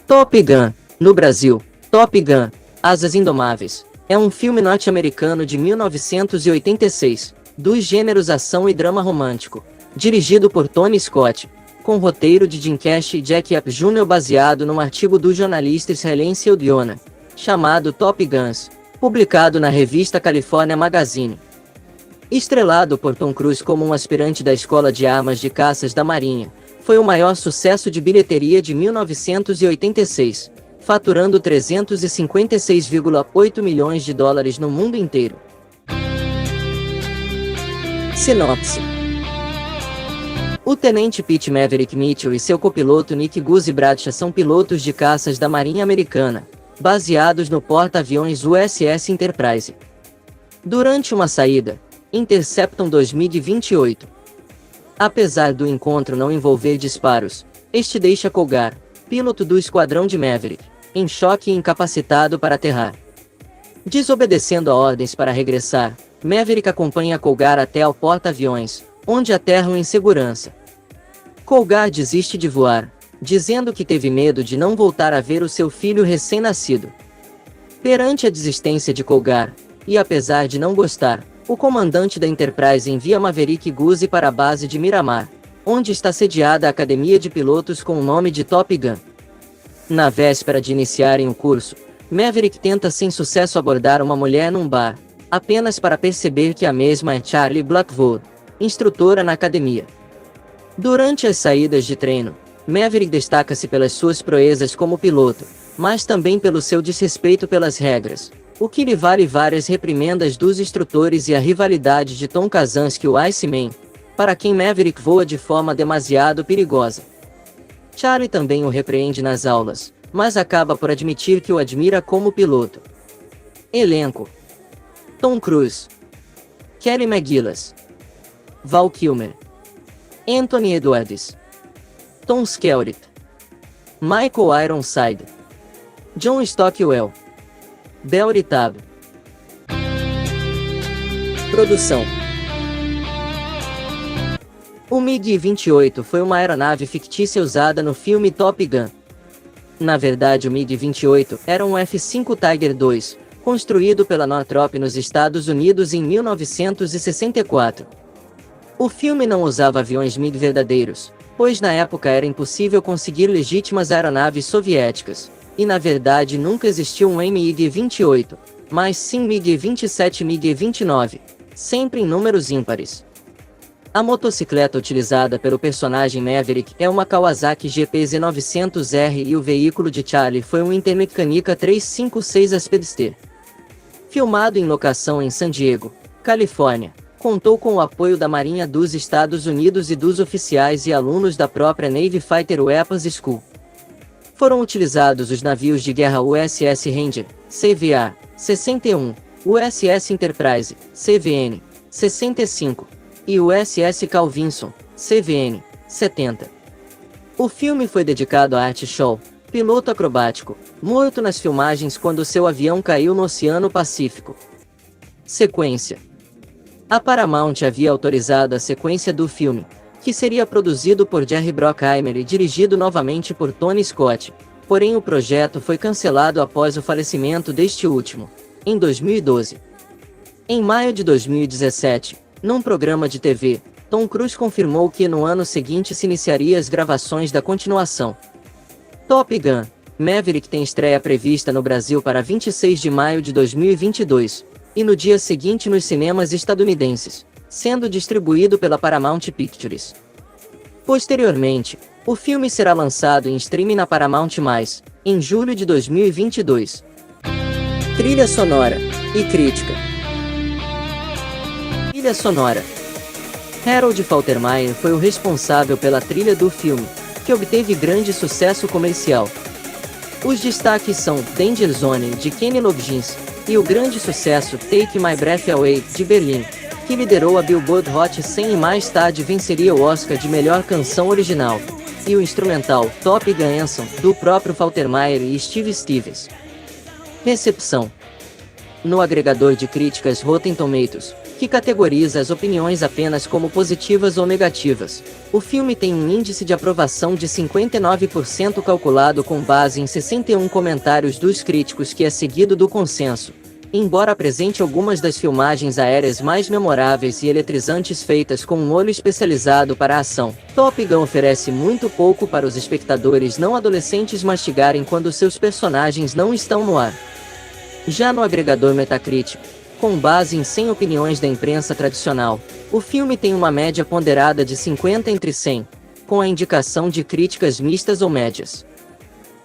Top Gun, no Brasil, Top Gun, Asas Indomáveis, é um filme norte-americano de 1986, dos gêneros ação e drama romântico, dirigido por Tony Scott, com roteiro de Jim Cash e Jack Yap Jr. baseado num artigo do jornalista israelense Yonah, chamado Top Guns, publicado na revista California Magazine. Estrelado por Tom Cruise como um aspirante da Escola de Armas de Caças da Marinha, foi o maior sucesso de bilheteria de 1986, faturando 356,8 milhões de dólares no mundo inteiro. Sinopse: o tenente Pete Maverick Mitchell e seu copiloto Nick Guzzi Bradshaw são pilotos de caças da Marinha Americana, baseados no porta-aviões USS Enterprise. Durante uma saída, interceptam 2028. Apesar do encontro não envolver disparos, este deixa Colgar, piloto do esquadrão de Maverick, em choque e incapacitado para aterrar. Desobedecendo a ordens para regressar, Maverick acompanha Colgar até ao porta-aviões, onde aterram em segurança. Colgar desiste de voar, dizendo que teve medo de não voltar a ver o seu filho recém-nascido. Perante a desistência de Colgar, e apesar de não gostar, o comandante da Enterprise envia Maverick e Guzzi para a base de Miramar, onde está sediada a academia de pilotos com o nome de Top Gun. Na véspera de iniciarem o curso, Maverick tenta sem sucesso abordar uma mulher num bar, apenas para perceber que a mesma é Charlie Blackwood, instrutora na academia. Durante as saídas de treino, Maverick destaca-se pelas suas proezas como piloto, mas também pelo seu desrespeito pelas regras, o que lhe vale várias reprimendas dos instrutores e a rivalidade de Tom Kazansky, o Iceman, para quem Maverick voa de forma demasiado perigosa. Charlie também o repreende nas aulas, mas acaba por admitir que o admira como piloto. Elenco: Tom Cruise, Kelly McGillis, Val Kilmer, Anthony Edwards, Tom Skerritt, Michael Ironside, John Stockwell, Bell Tab. Produção: o MiG-28 foi uma aeronave fictícia usada no filme Top Gun. Na verdade, o MiG-28 era um F-5 Tiger II, construído pela Northrop nos Estados Unidos em 1964. O filme não usava aviões MiG verdadeiros, pois na época era impossível conseguir legítimas aeronaves soviéticas, e na verdade nunca existiu um MiG-28, mas sim MiG-27 e MiG-29, sempre em números ímpares. A motocicleta utilizada pelo personagem Maverick é uma Kawasaki GP-Z900R e o veículo de Charlie foi um Intermecanica 356 Speedster. Filmado em locação em San Diego, Califórnia, contou com o apoio da Marinha dos Estados Unidos e dos oficiais e alunos da própria Navy Fighter Weapons School. Foram utilizados os navios de guerra USS Ranger, CVA, 61, USS Enterprise, CVN, 65, e USS Carl Vinson, CVN, 70. O filme foi dedicado a Art Shaw, piloto acrobático, morto nas filmagens quando seu avião caiu no Oceano Pacífico. Sequência: a Paramount havia autorizado a sequência do filme, que seria produzido por Jerry Bruckheimer e dirigido novamente por Tony Scott, porém o projeto foi cancelado após o falecimento deste último, em 2012. Em maio de 2017, num programa de TV, Tom Cruise confirmou que no ano seguinte se iniciaria as gravações da continuação. Top Gun: Maverick tem estreia prevista no Brasil para 26 de maio de 2022, e no dia seguinte nos cinemas estadunidenses, sendo distribuído pela Paramount Pictures. Posteriormente, o filme será lançado em streaming na Paramount+, em julho de 2022. Trilha sonora e crítica. Trilha sonora: Harold Faltermeyer foi o responsável pela trilha do filme, que obteve grande sucesso comercial. Os destaques são Danger Zone, de Kenny Loggins, e o grande sucesso Take My Breath Away, de Berlim, que liderou a Billboard Hot 100 e mais tarde venceria o Oscar de melhor canção original, e o instrumental Top Gun Anthem, do próprio Faltermeyer e Steve Stevens. Recepção: no agregador de críticas Rotten Tomatoes, que categoriza as opiniões apenas como positivas ou negativas. O filme tem um índice de aprovação de 59% calculado com base em 61 comentários dos críticos, que é seguido do consenso. Embora apresente algumas das filmagens aéreas mais memoráveis e eletrizantes feitas com um olho especializado para a ação, Top Gun oferece muito pouco para os espectadores não adolescentes mastigarem quando seus personagens não estão no ar. Já no agregador Metacritic, com base em 100 opiniões da imprensa tradicional, o filme tem uma média ponderada de 50 entre 100, com a indicação de críticas mistas ou médias.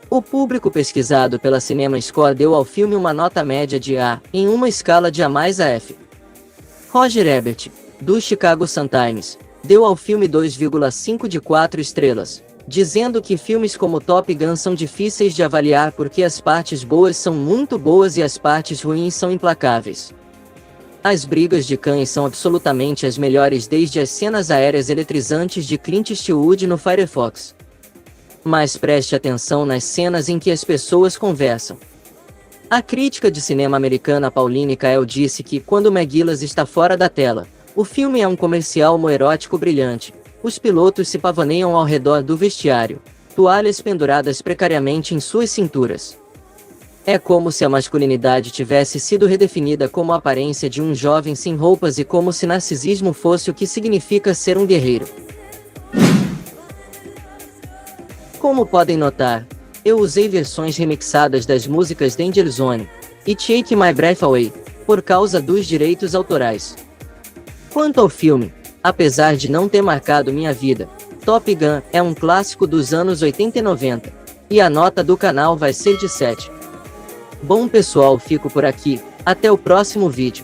O público pesquisado pela Cinema Score deu ao filme uma nota média de A, em uma escala de A mais a F. Roger Ebert, do Chicago Sun-Times, deu ao filme 2,5 de 4 estrelas, dizendo que filmes como Top Gun são difíceis de avaliar porque as partes boas são muito boas e as partes ruins são implacáveis. As brigas de cães são absolutamente as melhores, desde as cenas aéreas eletrizantes de Clint Eastwood no Firefox. Mas preste atenção nas cenas em que as pessoas conversam. A crítica de cinema americana Pauline Kael disse que, quando McGillis está fora da tela, o filme é um comercial homoerótico brilhante. Os pilotos se pavoneiam ao redor do vestiário, toalhas penduradas precariamente em suas cinturas. É como se a masculinidade tivesse sido redefinida como a aparência de um jovem sem roupas e como se narcisismo fosse o que significa ser um guerreiro. Como podem notar, eu usei versões remixadas das músicas Danger Zone e Take My Breath Away, por causa dos direitos autorais. Quanto ao filme, apesar de não ter marcado minha vida, Top Gun é um clássico dos anos 80 e 90, e a nota do canal vai ser de 7. Bom pessoal, fico por aqui, até o próximo vídeo.